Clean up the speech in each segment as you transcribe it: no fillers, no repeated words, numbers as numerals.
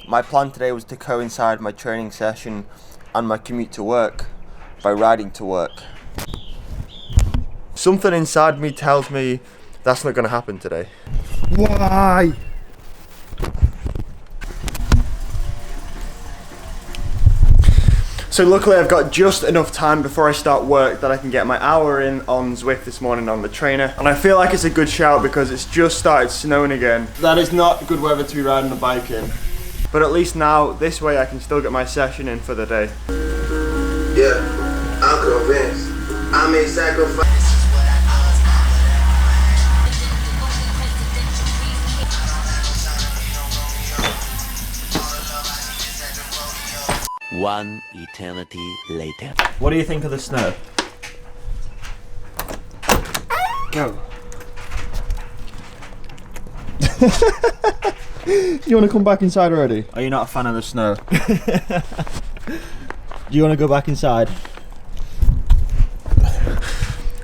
My plan today was to coincide my training session and my commute to work by riding to work. Something inside me tells me that's not going to happen today. Why? So luckily I've got just enough time before I start work that I can get my hour in on Zwift this morning on the trainer. And I feel like it's a good shout because it's just started snowing again. That is not good weather to be riding a bike in. But at least now, this way I can still get my session in for the day. Yeah, I'm convinced. I made sacrifice. One eternity later. What do you think of the snow? Go. You want to come back inside already? Are you not a fan of the snow? Do you want to go back inside?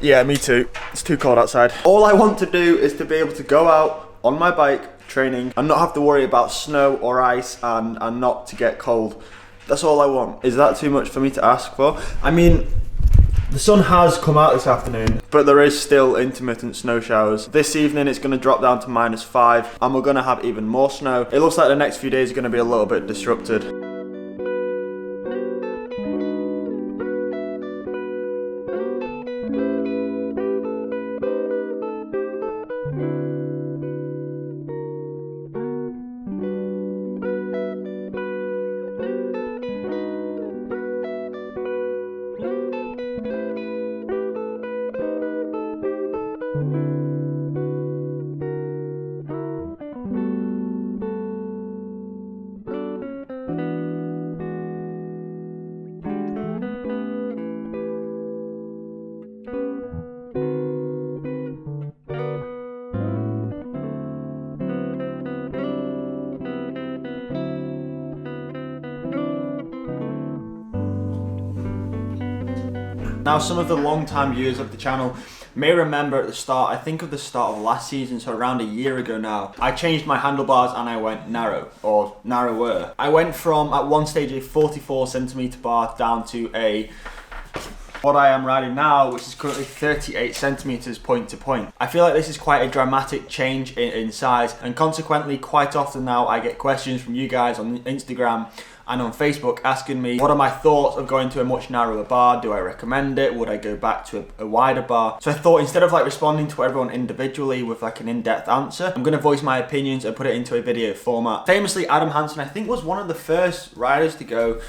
Yeah, me too. It's too cold outside. All I want to do is to be able to go out on my bike training and not have to worry about snow or ice and not to get cold. That's all I want. Is that too much for me to ask for? I mean, the sun has come out this afternoon, but there is still intermittent snow showers. This evening it's going to drop down to -5 and we're going to have even more snow. It looks like the next few days are going to be a little bit disrupted. Now, some of the long-time viewers of the channel may remember at the start, I think of the start of last season, so around a year ago now, I changed my handlebars and I went narrow, or narrower. I went from, at one stage, a 44cm bar down to what I am riding now, which is currently 38cm point to point. I feel like this is quite a dramatic change in size, and consequently, quite often now I get questions from you guys on Instagram and on Facebook asking me what are my thoughts of going to a much narrower bar. Do I recommend it? Would I go back to a wider bar? So I thought, instead of like responding to everyone individually with like an in-depth answer, I'm going to voice my opinions and put it into a video format. Famously, Adam Hansen, I think, was one of the first riders to go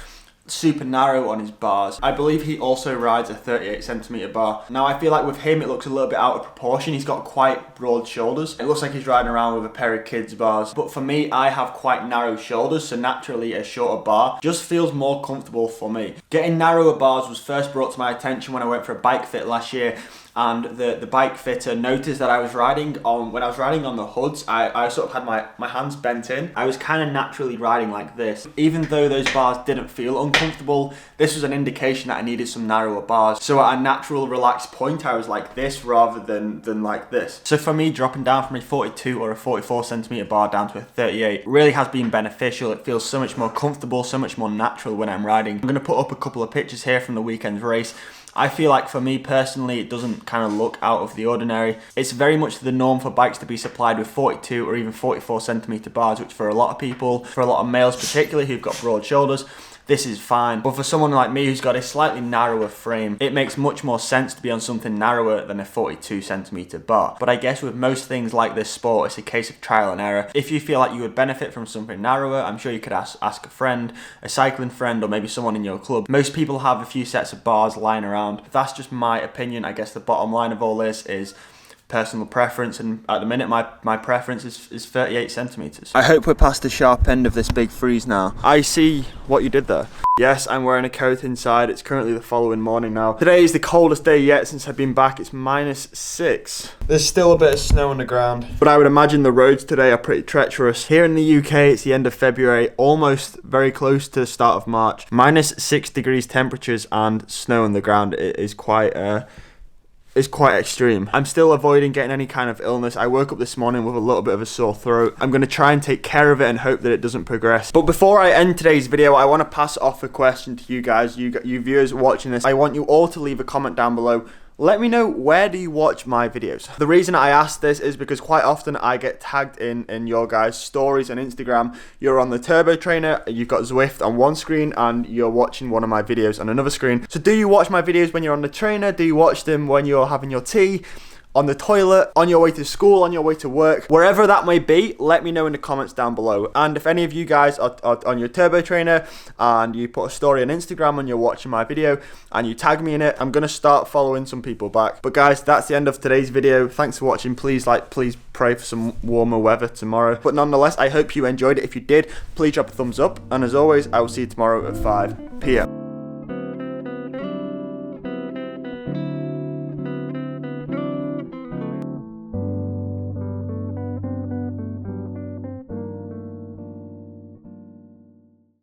super narrow on his bars. I believe he also rides a 38cm bar. Now I feel like with him it looks a little bit out of proportion. He's got quite broad shoulders. It looks like he's riding around with a pair of kids bars. But for me, I have quite narrow shoulders, so naturally a shorter bar just feels more comfortable for me. Getting narrower bars was first brought to my attention when I went for a bike fit last year, and the bike fitter noticed that I was riding on, when I was riding on the hoods, I sort of had my hands bent in. I was kind of naturally riding like this. Even though those bars didn't feel uncomfortable, this was an indication that I needed some narrower bars. So at a natural relaxed point, I was like this rather than like this. So for me, dropping down from a 42 or a 44cm bar down to a 38 really has been beneficial. It feels so much more comfortable, so much more natural when I'm riding. I'm going to put up a couple of pictures here from the weekend's race. I feel like for me personally, it doesn't kind of look out of the ordinary. It's very much the norm for bikes to be supplied with 42 or even 44cm bars, which for a lot of people, for a lot of males particularly who've got broad shoulders, this is fine. But for someone like me who's got a slightly narrower frame, it makes much more sense to be on something narrower than a 42cm bar. But I guess with most things like this sport, it's a case of trial and error. If you feel like you would benefit from something narrower, I'm sure you could ask a friend, a cycling friend, or maybe someone in your club. Most people have a few sets of bars lying around. That's just my opinion. I guess the bottom line of all this is personal preference, and at the minute my preference is 38cm. I hope we're past the sharp end of this big freeze now. I see what you did there. Yes, I'm wearing a coat inside. It's currently the following morning now. Today is the coldest day yet since I've been back. It's -6. There's still a bit of snow on the ground, but I would imagine the roads today are pretty treacherous. Here in the UK, it's the end of February, almost very close to the start of March. -6 degrees temperatures and snow on the ground. It is quite is quite extreme. I'm still avoiding getting any kind of illness. I woke up this morning with a little bit of a sore throat. I'm going to try and take care of it and hope that it doesn't progress. But before I end today's video, I want to pass off a question to you guys, you viewers watching this. I want you all to leave a comment down below. Let me know, where do you watch my videos? The reason I ask this is because quite often I get tagged in your guys' stories on Instagram. You're on the turbo trainer, you've got Zwift on one screen, and you're watching one of my videos on another screen. So do you watch my videos when you're on the trainer? Do you watch them when you're having your tea? On the toilet, on your way to school, on your way to work, wherever that may be, let me know in the comments down below. And if any of you guys are on your turbo trainer and you put a story on Instagram and you're watching my video and you tag me in it, I'm gonna start following some people back. But guys, that's the end of today's video. Thanks for watching. Please pray for some warmer weather tomorrow. But nonetheless, I hope you enjoyed it. If you did, please drop a thumbs up. And as always, I will see you tomorrow at 5.